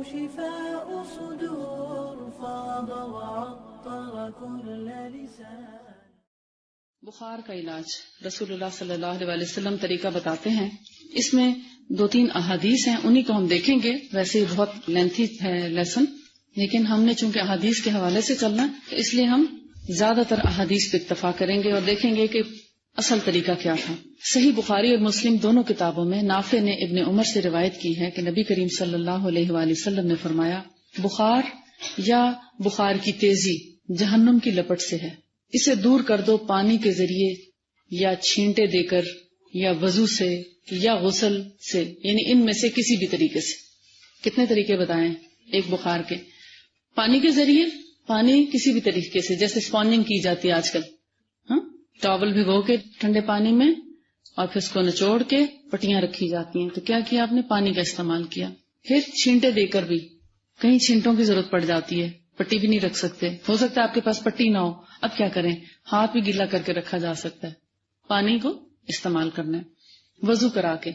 شفاء صدور فاض وعطر كل لسان. بخار کا علاج رسول اللہ صلی اللہ علیہ وسلم طریقہ بتاتے ہیں. اس میں 2-3 احادیث ہیں، انہی کو ہم دیکھیں گے. ویسے بہت لینتھی ہے لیسن، لیکن ہم نے چونکہ احادیث کے حوالے سے چلنا ہے تو اس لیے ہم زیادہ تر احادیث پہ اکتفا کریں گے اور دیکھیں گے کہ اصل طریقہ کیا تھا. صحیح بخاری اور مسلم دونوں کتابوں میں نافع نے ابن عمر سے روایت کی ہے کہ نبی کریم صلی اللہ علیہ وآلہ وسلم نے فرمایا، بخار یا بخار کی تیزی جہنم کی لپٹ سے ہے، اسے دور کر دو پانی کے ذریعے یا چھینٹے دے کر یا وضو سے یا غسل سے، یعنی ان میں سے کسی بھی طریقے سے. کتنے طریقے بتائیں ایک بخار کے؟ پانی کے ذریعے، پانی کسی بھی طریقے سے، جیسے اسپونجنگ کی جاتی ہے آج کل، ٹاول بھگو کے ٹھنڈے پانی میں اور پھر اس کو نچوڑ کے پٹیاں رکھی جاتی ہیں، تو کیا کیا آپ نے؟ پانی کا استعمال کیا. پھر چھینٹے دے کر بھی، کہیں چھینٹوں کی ضرورت پڑ جاتی ہے، پٹی بھی نہیں رکھ سکتے، ہو سکتا ہے آپ کے پاس پٹی نہ ہو، اب کیا کریں؟ ہاتھ بھی گیلا کر کے رکھا جا سکتا ہے، پانی کو استعمال کرنا ہے. وضو کرا کے،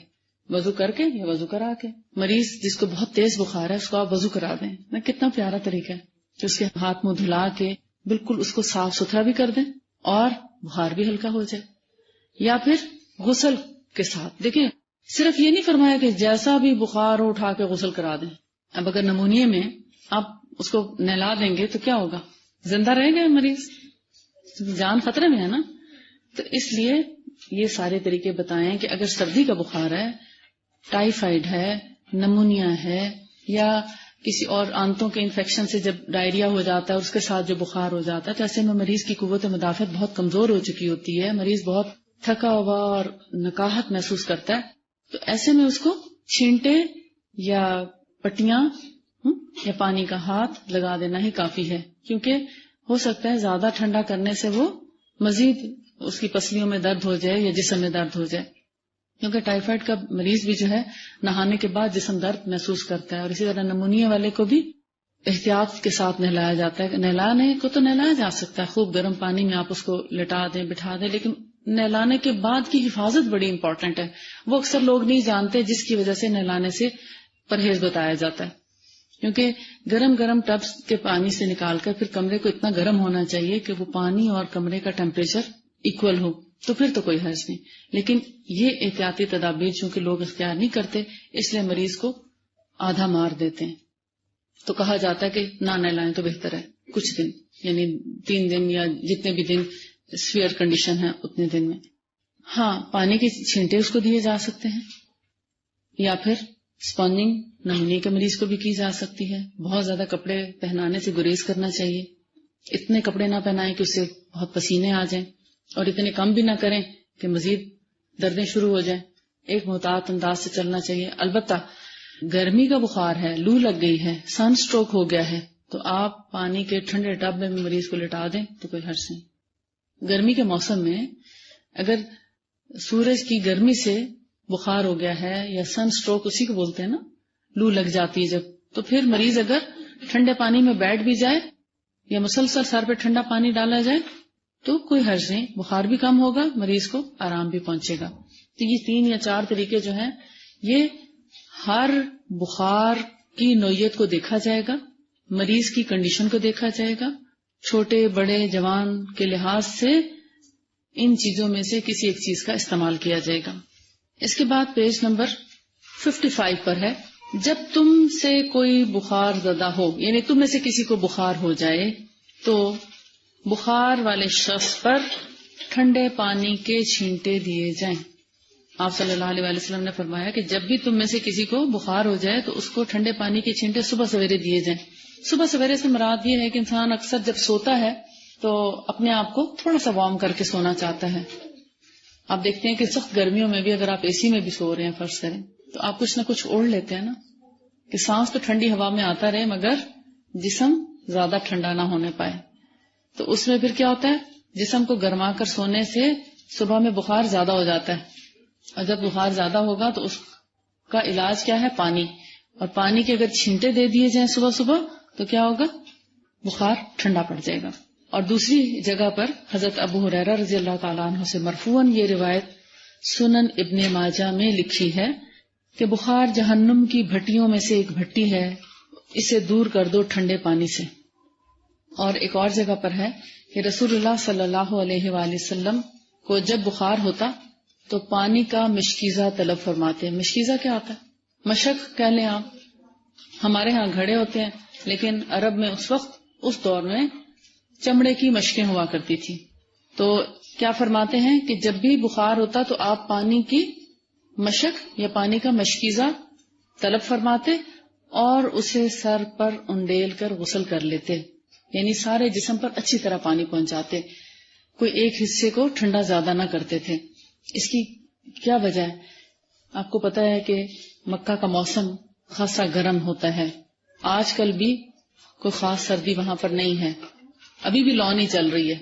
وضو کر کے یا وضو کرا کے. مریض جس کو بہت تیز بخار ہے اس کو آپ وضو کرا دیں، کتنا پیارا طریقہ ہے کہ اس کے ہاتھ منہ دھلا کے بالکل اس کو صاف ستھرا بھی کر دیں اور بخار بھی ہلکا ہو جائے. یا پھر غسل کے ساتھ، دیکھیں صرف یہ نہیں فرمایا کہ جیسا بھی بخار ہو اٹھا کے غسل کرا دیں. اب اگر نمونیے میں آپ اس کو نہلا دیں گے تو کیا ہوگا؟ زندہ رہے گا مریض، جان خطرے میں ہے نا. تو اس لیے یہ سارے طریقے بتائیں کہ اگر سردی کا بخار ہے، ٹائیفائڈ ہے، نمونیا ہے، یا کسی اور آنتوں کے انفیکشن سے جب ڈائریا ہو جاتا ہے اس کے ساتھ جو بخار ہو جاتا ہے، تو ایسے میں مریض کی قوت مدافعت بہت کمزور ہو چکی ہوتی ہے، مریض بہت تھکا ہوا اور نکاہت محسوس کرتا ہے. تو ایسے میں اس کو چھینٹے یا پٹیاں یا پانی کا ہاتھ لگا دینا ہی کافی ہے، کیونکہ ہو سکتا ہے زیادہ ٹھنڈا کرنے سے وہ مزید اس کی پسلیوں میں درد ہو جائے یا جسم میں درد ہو جائے، کیونکہ ٹائیفائڈ کا مریض بھی جو ہے نہانے کے بعد جسم درد محسوس کرتا ہے. اور اسی طرح نمونیا والے کو بھی احتیاط کے ساتھ نہلایا جاتا ہے. نہلانے کو تو نہلایا جا سکتا ہے، خوب گرم پانی میں آپ اس کو لٹا دیں، بٹھا دیں، لیکن نہلانے کے بعد کی حفاظت بڑی امپورٹنٹ ہے. وہ اکثر لوگ نہیں جانتے، جس کی وجہ سے نہلانے سے پرہیز بتایا جاتا ہے. کیونکہ گرم گرم ٹبس کے پانی سے نکال کر پھر کمرے کو اتنا گرم ہونا چاہیے کہ وہ پانی اور کمرے کا ٹیمپریچر ایکول ہو، تو پھر تو کوئی حرج نہیں. لیکن یہ احتیاطی تدابیر چونکہ لوگ اختیار نہیں کرتے، اس لیے مریض کو آدھا مار دیتے ہیں. تو کہا جاتا ہے کہ نہ نہلائیں تو بہتر ہے، کچھ دن، یعنی 3 دن یا جتنے بھی دن سیویئر کنڈیشن ہے اتنے دن میں. ہاں، پانی کے چھینٹے اس کو دیے جا سکتے ہیں، یا پھر اسپونجنگ نمونیے کے مریض کو بھی کی جا سکتی ہے. بہت زیادہ کپڑے پہنانے سے گریز کرنا چاہیے، اتنے کپڑے نہ پہنائیں کہ اس سے بہت پسینے آ جائیں، اور اتنے کم بھی نہ کریں کہ مزید دردیں شروع ہو جائیں. ایک محتاط انداز سے چلنا چاہیے. البتہ گرمی کا بخار ہے، لو لگ گئی ہے، سن سٹروک ہو گیا ہے، تو آپ پانی کے ٹھنڈے ٹب میں مریض کو لٹا دیں تو کوئی حرج نہیں. گرمی کے موسم میں اگر سورج کی گرمی سے بخار ہو گیا ہے یا سن سٹروک اسی کو بولتے ہیں نا، لو لگ جاتی ہے جب، تو پھر مریض اگر ٹھنڈے پانی میں بیٹھ بھی جائے یا مسلسل سر پہ ٹھنڈا پانی ڈالا جائے تو کوئی حرج نہیں، بخار بھی کم ہوگا، مریض کو آرام بھی پہنچے گا. تو یہ 3 یا 4 طریقے جو ہیں، یہ ہر بخار کی نوعیت کو دیکھا جائے گا، مریض کی کنڈیشن کو دیکھا جائے گا، چھوٹے بڑے جوان کے لحاظ سے ان چیزوں میں سے کسی ایک چیز کا استعمال کیا جائے گا. اس کے بعد پیج نمبر 55 پر ہے، جب تم سے کوئی بخار زدہ ہو، یعنی تم میں سے کسی کو بخار ہو جائے تو بخار والے شخص پر ٹھنڈے پانی کے چھینٹے دیے جائیں. آپ صلی اللہ علیہ وسلم نے فرمایا کہ جب بھی تم میں سے کسی کو بخار ہو جائے تو اس کو ٹھنڈے پانی کے چھینٹے صبح سویرے دیے جائیں. صبح سویرے سے مراد یہ ہے کہ انسان اکثر جب سوتا ہے تو اپنے آپ کو تھوڑا سا وارم کر کے سونا چاہتا ہے. آپ دیکھتے ہیں کہ سخت گرمیوں میں بھی اگر آپ اے سی میں بھی سو رہے ہیں فرض کریں تو آپ کچھ نہ کچھ اوڑھ لیتے ہیں نا، کہ سانس تو ٹھنڈی ہوا میں آتا رہے مگر جسم زیادہ ٹھنڈا نہ ہونے پائے. تو اس میں پھر کیا ہوتا ہے، جسم کو گرما کر سونے سے صبح میں بخار زیادہ ہو جاتا ہے، اور جب بخار زیادہ ہوگا تو اس کا علاج کیا ہے؟ پانی. اور پانی کے اگر چھینٹے دے دیے جائیں صبح صبح تو کیا ہوگا؟ بخار ٹھنڈا پڑ جائے گا. اور دوسری جگہ پر حضرت ابو ہریرہ رضی اللہ تعالیٰ عنہ سے مرفوعاً یہ روایت سنن ابن ماجہ میں لکھی ہے کہ بخار جہنم کی بھٹیوں میں سے ایک بھٹی ہے، اسے دور کر دو ٹھنڈے پانی سے. اور ایک اور جگہ پر ہے کہ رسول اللہ صلی اللہ علیہ وآلہ وسلم کو جب بخار ہوتا تو پانی کا مشکیزہ طلب فرماتے. مشکیزہ کیا ہوتا ہے؟ مشک کہہ لیں آپ. ہمارے ہاں گھڑے ہوتے ہیں، لیکن عرب میں اس وقت اس دور میں چمڑے کی مشکیں ہوا کرتی تھی. تو کیا فرماتے ہیں کہ جب بھی بخار ہوتا تو آپ پانی کی مشک یا پانی کا مشکیزہ طلب فرماتے اور اسے سر پر انڈیل کر غسل کر لیتے، یعنی سارے جسم پر اچھی طرح پانی پہنچاتے. کوئی ایک حصے کو ٹھنڈا زیادہ نہ کرتے تھے. اس کی کیا وجہ ہے؟ آپ کو پتا ہے کہ مکہ کا موسم خاصا گرم ہوتا ہے. آج کل بھی کوئی خاص سردی وہاں پر نہیں ہے، ابھی بھی لو نہیں چل رہی ہے.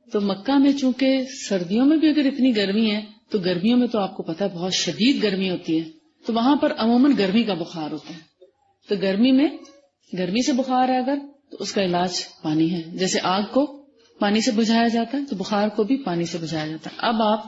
تو مکہ میں چونکہ سردیوں میں بھی اگر اتنی گرمی ہے تو گرمیوں میں تو آپ کو پتا ہے بہت شدید گرمی ہوتی ہے. تو وہاں پر عموماً گرمی کا بخار ہوتا ہے. تو گرمی سے بخار ہے اگر تو اس کا علاج پانی ہے. جیسے آگ کو پانی سے بجھایا جاتا ہے تو بخار کو بھی پانی سے بجھایا جاتا ہے. اب آپ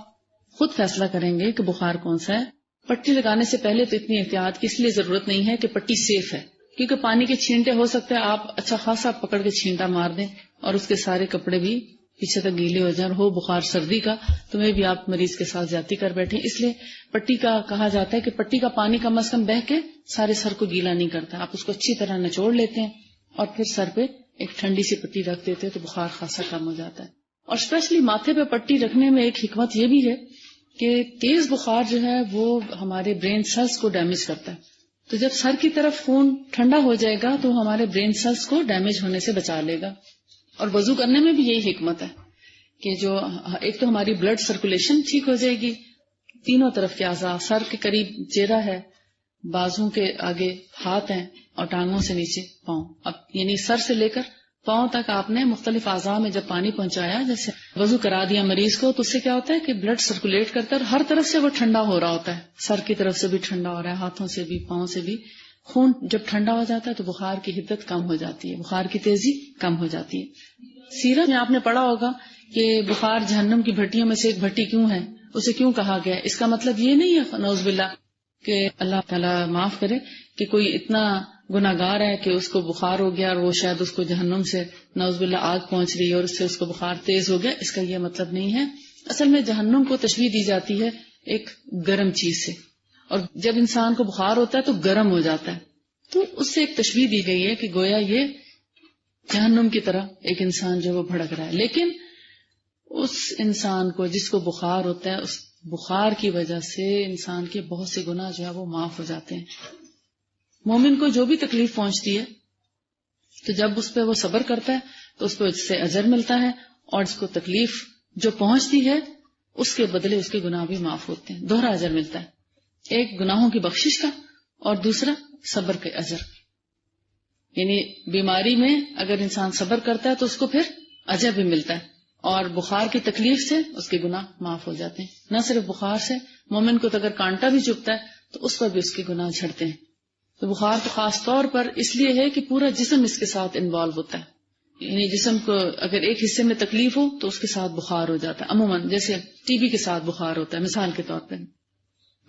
خود فیصلہ کریں گے کہ بخار کون سا ہے. پٹی لگانے سے پہلے تو اتنی احتیاط کی اس لیے ضرورت نہیں ہے کہ پٹی سیف ہے، کیونکہ پانی کے چھینٹے ہو سکتے ہیں آپ اچھا خاصا پکڑ کے چھینٹا مار دیں اور اس کے سارے کپڑے بھی پیچھے تک گیلے ہو جائیں اور ہو بخار سردی کا تو میں بھی آپ مریض کے ساتھ زیادتی کر بیٹھے. اس لیے پٹی کا کہا جاتا ہے کہ پٹی کا پانی کم از کم بہ کے سارے سر کو گیلا نہیں کرتا. آپ اس کو اچھی طرح نچوڑ لیتے ہیں اور پھر سر پہ ایک ٹھنڈی سی پٹی رکھ دیتے تو بخار خاصا کم ہو جاتا ہے. اور اسپیشلی ماتھے پہ پٹی رکھنے میں ایک حکمت یہ بھی ہے کہ تیز بخار جو ہے وہ ہمارے برین سیلز کو ڈیمیج کرتا ہے. تو جب سر کی طرف خون ٹھنڈا ہو جائے گا تو ہمارے برین سیلز کو ڈیمیج ہونے سے بچا لے گا. اور وضو کرنے میں بھی یہی حکمت ہے کہ جو ایک تو ہماری بلڈ سرکولیشن ٹھیک ہو جائے گی، تینوں طرف کے اعضاء، سر کے قریب چہرہ ہے، بازوں کے آگے ہاتھ ہیں اور ٹانگوں سے نیچے پاؤں. اب یعنی سر سے لے کر پاؤں تک آپ نے مختلف اعضاء میں جب پانی پہنچایا، جیسے وضو کرا دیا مریض کو، تو اس سے کیا ہوتا ہے کہ بلڈ سرکولیٹ کرتا ہے اور ہر طرف سے وہ ٹھنڈا ہو رہا ہوتا ہے. سر کی طرف سے بھی ٹھنڈا ہو رہا ہے، ہاتھوں سے بھی، پاؤں سے بھی. خون جب ٹھنڈا ہو جاتا ہے تو بخار کی حدت کم ہو جاتی ہے، بخار کی تیزی کم ہو جاتی ہے. سیرت میں آپ نے پڑھا ہوگا کہ بخار جہنم کی بھٹیوں میں سے ایک بھٹی کیوں ہے، اسے کیوں کہا گیا. اس کا مطلب یہ نہیں ہے نعوذ باللہ کہ اللہ تعالیٰ معاف کرے کہ کوئی اتنا گناہگار ہے کہ اس کو بخار ہو گیا اور وہ شاید اس کو جہنم سے نعوذ باللہ آگ پہنچ رہی ہے اور اس سے اس کو بخار تیز ہو گیا. اس کا یہ مطلب نہیں ہے. اصل میں جہنم کو تشبیہ دی جاتی ہے ایک گرم چیز سے، اور جب انسان کو بخار ہوتا ہے تو گرم ہو جاتا ہے، تو اس سے ایک تشبیہ دی گئی ہے کہ گویا یہ جہنم کی طرح ایک انسان جو وہ بھڑک رہا ہے. لیکن اس انسان کو جس کو بخار ہوتا ہے، اس بخار کی وجہ سے انسان کے بہت سے گناہ جو ہے وہ معاف ہو جاتے ہیں. مومن کو جو بھی تکلیف پہنچتی ہے تو جب اس پہ وہ صبر کرتا ہے تو اس پہ اس سے اجر ملتا ہے، اور اس کو تکلیف جو پہنچتی ہے اس کے بدلے اس کے گناہ بھی معاف ہوتے ہیں. دوہرا اجر ملتا ہے، ایک گناہوں کی بخشش کا اور دوسرا صبر کے اجر. یعنی بیماری میں اگر انسان صبر کرتا ہے تو اس کو پھر اجر بھی ملتا ہے، اور بخار کی تکلیف سے اس کے گناہ معاف ہو جاتے ہیں. نہ صرف بخار سے، مومن کو تو اگر کانٹا بھی چبھتا ہے تو اس پر بھی اس کے گناہ جھڑتے ہیں. تو بخار تو خاص طور پر اس لیے ہے کہ پورا جسم اس کے ساتھ انوالو ہوتا ہے. یعنی جسم کو اگر ایک حصے میں تکلیف ہو تو اس کے ساتھ بخار ہو جاتا ہے. عموماً جیسے ٹی بی کے ساتھ بخار ہوتا ہے مثال کے طور پہ،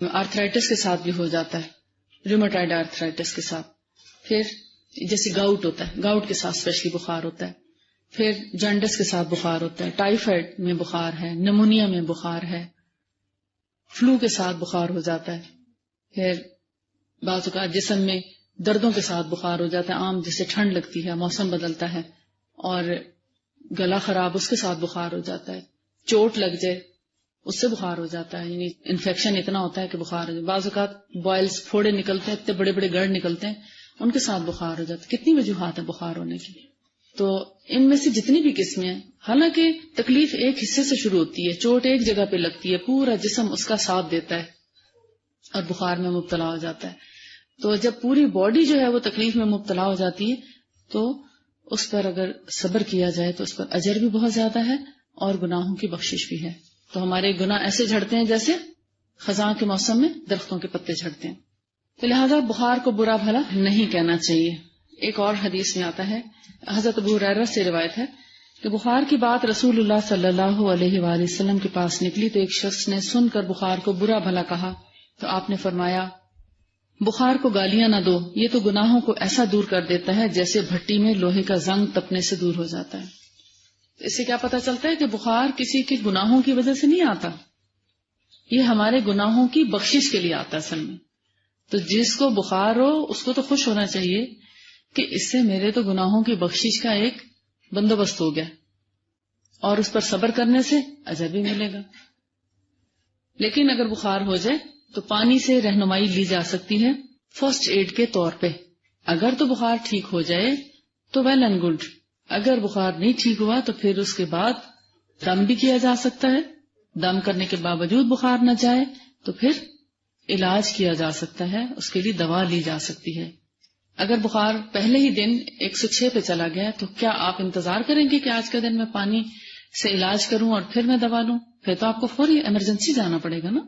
آرتھرائٹس کے ساتھ بھی ہو جاتا ہے، ریومیٹائڈ آرتھرائٹس کے ساتھ. پھر جیسے گاؤٹ ہوتا ہے، گاؤٹ کے ساتھ اسپیشلی بخار ہوتا ہے. پھر جانڈس کے ساتھ بخار ہوتا ہے، ٹائیفائڈ میں بخار ہے، نمونیا میں بخار ہے، فلو کے ساتھ بخار ہو جاتا ہے. پھر بعض اوقات جسم میں دردوں کے ساتھ بخار ہو جاتا ہے، عام جیسے ٹھنڈ لگتی ہے، موسم بدلتا ہے اور گلا خراب، اس کے ساتھ بخار ہو جاتا ہے. چوٹ لگ جائے اس سے بخار ہو جاتا ہے، یعنی انفیکشن اتنا ہوتا ہے کہ بخار ہو جاتا ہے. بعض اوقات بوائلز، پھوڑے نکلتے ہیں، اتنے بڑے بڑے گڑھ نکلتے ہیں، ان کے ساتھ بخار ہو جاتا ہے. کتنی وجوہات ہیں بخار ہونے کی. تو ان میں سے جتنی بھی قسمیں ہیں، حالانکہ تکلیف ایک حصے سے شروع ہوتی ہے، چوٹ ایک جگہ پہ لگتی ہے، پورا جسم اس کا ساتھ دیتا ہے اور بخار میں مبتلا ہو جاتا ہے. تو جب پوری باڈی جو ہے وہ تکلیف میں مبتلا ہو جاتی ہے تو اس پر اگر صبر کیا جائے تو اس پر اجر بھی بہت زیادہ ہے اور گناہوں کی بخشش بھی ہے. تو ہمارے گناہ ایسے جھڑتے ہیں جیسے خزاں کے موسم میں درختوں کے پتے جھڑتے ہیں. تو لہذا بخار کو برا بھلا نہیں کہنا چاہیے. ایک اور حدیث میں آتا ہے، حضرت ابو ہریرہ سے روایت ہے کہ بخار کی بات رسول اللہ صلی اللہ علیہ وآلہ وسلم کے پاس نکلی تو ایک شخص نے سن کر بخار کو برا بھلا کہا تو آپ نے فرمایا بخار کو گالیاں نہ دو، یہ تو گناہوں کو ایسا دور کر دیتا ہے جیسے بھٹی میں لوہے کا زنگ تپنے سے دور ہو جاتا ہے۔ اس سے کیا پتہ چلتا ہے کہ بخار کسی کے گناہوں کی وجہ سے نہیں آتا، یہ ہمارے گناہوں کی بخشش کے لیے آتا اصل میں۔ تو جس کو بخار ہو اس کو تو خوش ہونا چاہیے کہ اس سے میرے تو گناہوں کی بخشش کا ایک بندوبست ہو گیا، اور اس پر صبر کرنے سے اجر بھی ملے گا۔ لیکن اگر بخار ہو جائے تو پانی سے رہنمائی لی جا سکتی ہے فرسٹ ایڈ کے طور پہ۔ اگر تو بخار ٹھیک ہو جائے تو ویل اینڈ گڈ، اگر بخار نہیں ٹھیک ہوا تو پھر اس کے بعد دم بھی کیا جا سکتا ہے، دم کرنے کے باوجود بخار نہ جائے تو پھر علاج کیا جا سکتا ہے، اس کے لیے دوا لی جا سکتی ہے۔ اگر بخار پہلے ہی دن 106 پہ چلا گیا تو کیا آپ انتظار کریں گے کہ آج کے دن میں پانی سے علاج کروں اور پھر میں دوا لوں؟ پھر تو آپ کو فوری ایمرجنسی جانا پڑے گا نا،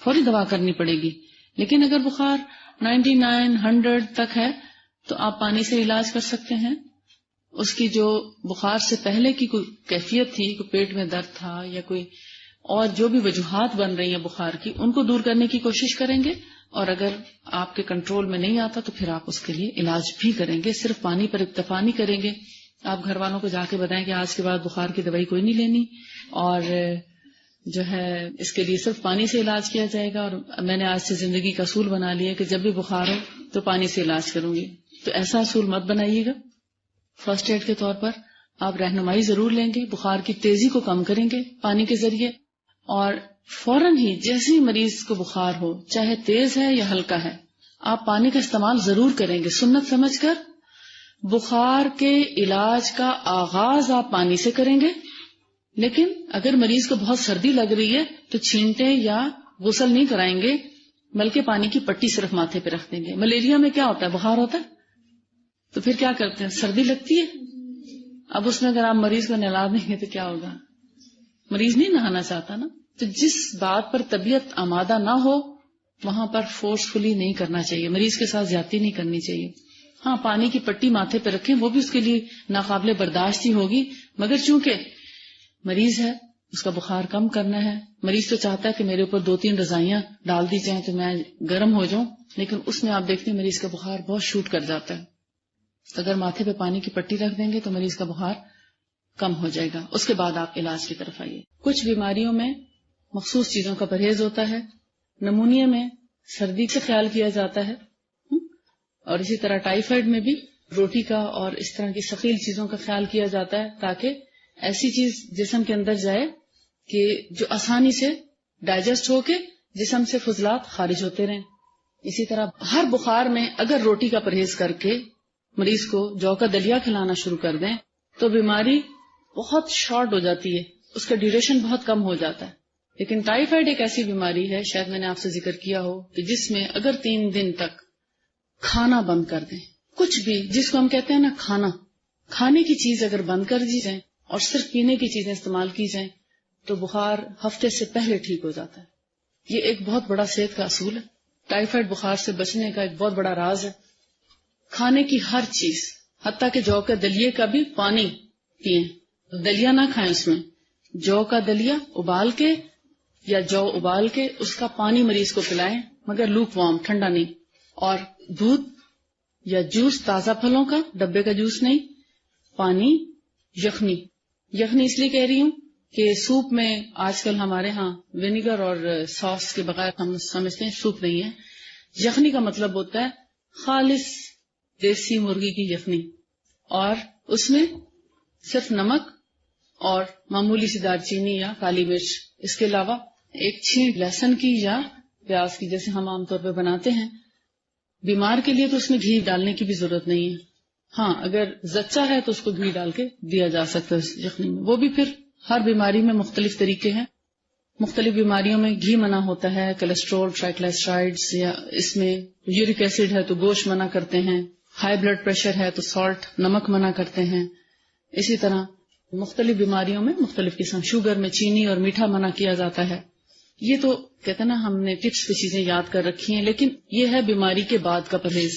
فوری دوا کرنی پڑے گی۔ لیکن اگر بخار 99 100 تک ہے تو آپ پانی سے علاج کر سکتے ہیں۔ اس کی جو بخار سے پہلے کی کوئی کیفیت تھی، کوئی پیٹ میں درد تھا یا کوئی اور جو بھی وجوہات بن رہی ہیں بخار کی، ان کو دور کرنے کی کوشش کریں گے، اور اگر آپ کے کنٹرول میں نہیں آتا تو پھر آپ اس کے لیے علاج بھی کریں گے، صرف پانی پر اکتفا نہیں کریں گے۔ آپ گھر والوں کو جا کے بتائیں کہ آج کے بعد بخار کی دوائی کوئی نہیں لینی، اور جو ہے اس کے لیے صرف پانی سے علاج کیا جائے گا، اور میں نے آج سے زندگی کا اصول بنا لیا کہ جب بھی بخار ہو تو پانی سے علاج کروں گی۔ تو ایسا اصول مت بنائیے گا۔ فرسٹ ایڈ کے طور پر آپ رہنمائی ضرور لیں گے، بخار کی تیزی کو کم کریں گے پانی کے ذریعے، اور فوراً ہی جیسے ہی مریض کو بخار ہو، چاہے تیز ہے یا ہلکا ہے، آپ پانی کا استعمال ضرور کریں گے سنت سمجھ کر۔ بخار کے علاج کا آغاز آپ پانی سے کریں گے، لیکن اگر مریض کو بہت سردی لگ رہی ہے تو چھینٹے یا غسل نہیں کرائیں گے، بلکہ پانی کی پٹی صرف ماتھے پہ رکھ دیں گے۔ ملیریا میں کیا ہوتا ہے؟ بخار ہوتا ہے تو پھر کیا کرتے ہیں؟ سردی لگتی ہے، اب اس میں اگر آپ مریض کو نہلا دیں گے تو کیا ہوگا؟ مریض نہیں نہانا چاہتا نا۔ تو جس بات پر طبیعت آمادہ نہ ہو وہاں پر فورسفلی نہیں کرنا چاہیے، مریض کے ساتھ زیادتی نہیں کرنی چاہیے۔ ہاں، پانی کی پٹی ماتھے پہ رکھیں، وہ بھی اس کے لیے ناقابل برداشت ہی ہوگی، مگر چونکہ مریض ہے، اس کا بخار کم کرنا ہے، مریض تو چاہتا ہے کہ میرے اوپر 2-3 رضائیاں ڈال دی جائیں تو میں گرم ہو جاؤں، لیکن اس میں آپ دیکھتے ہیں مریض کا بخار بہت شوٹ کر جاتا ہے۔ اگر ماتھے پہ پانی کی پٹی رکھ دیں گے تو مریض کا بخار کم ہو جائے گا، اس کے بعد آپ علاج کی طرف آئیے۔ کچھ بیماریوں میں مخصوص چیزوں کا پرہیز ہوتا ہے، نمونیا میں سردی سے خیال کیا جاتا ہے، اور اسی طرح ٹائیفائڈ میں بھی روٹی کا اور اس طرح کی ثقیل چیزوں کا خیال کیا جاتا ہے تاکہ ایسی چیز جسم کے اندر جائے کہ جو آسانی سے ڈائجسٹ ہو کے جسم سے فضلات خارج ہوتے رہیں۔ اسی طرح ہر بخار میں اگر روٹی کا پرہیز کر کے مریض کو جو کا دلیا کھلانا شروع کر دیں تو بیماری بہت شارٹ ہو جاتی ہے، اس کا ڈیوریشن بہت کم ہو جاتا ہے۔ لیکن ٹائیفائڈ ایک ایسی بیماری ہے، شاید میں نے آپ سے ذکر کیا ہو، کہ جس میں اگر 3 دن تک کھانا بند کر دیں، کچھ بھی جس کو ہم کہتے ہیں نا کھانے کی چیز اگر بند کر دی جائیں اور صرف پینے کی چیزیں استعمال کی جائیں تو بخار ہفتے سے پہلے ٹھیک ہو جاتا ہے۔ یہ ایک بہت بڑا صحت کا اصول ہے، ٹائیفائڈ بخار سے بچنے کا ایک بہت بڑا راز ہے۔ کھانے کی ہر چیز، حتیٰ کہ جو کا دلیے کا بھی پانی پئیں، دلیا نہ کھائیں، اس میں جو کا دلیا ابال کے یا جو ابال کے اس کا پانی مریض کو پلائیں، مگر لوک وارم، ٹھنڈا نہیں، اور دودھ یا جوس تازہ پھلوں کا، ڈبے کا جوس نہیں، پانی، یخنی اس لیے کہہ رہی ہوں کہ سوپ میں آج کل ہمارے ہاں ونیگر اور ساس کے بغیر ہم سمجھتے ہیں سوپ نہیں ہے۔ یخنی کا مطلب ہوتا ہے خالص دیسی مرغی کی یخنی، اور اس میں صرف نمک اور معمولی سی دار چینی یا کالی مرچ، اس کے علاوہ ایک چھینٹ لہسن کی یا پیاز کی جیسے ہم عام طور پہ بناتے ہیں۔ بیمار کے لیے تو اس میں گھی ڈالنے کی بھی ضرورت نہیں ہے، ہاں اگر زچہ ہے تو اس کو گھی ڈال کے دیا جا سکتا ہے اس یخنی میں۔ وہ بھی پھر ہر بیماری میں مختلف طریقے ہیں، مختلف بیماریوں میں گھی منع ہوتا ہے، کولیسٹرول، ٹرائیگلائسرائڈز، یا اس میں یورک ایسڈ ہے تو گوشت منع کرتے ہیں، ہائی بلڈ پریشر ہے تو سالٹ، نمک منع کرتے ہیں۔ اسی طرح مختلف بیماریوں میں مختلف قسم، شوگر میں چینی اور میٹھا منع کیا جاتا ہے۔ یہ تو کہتے ہیں نا ہم نے ٹپس پہ چیزیں یاد کر رکھی ہیں، لیکن یہ ہے بیماری کے بعد کا پرہیز۔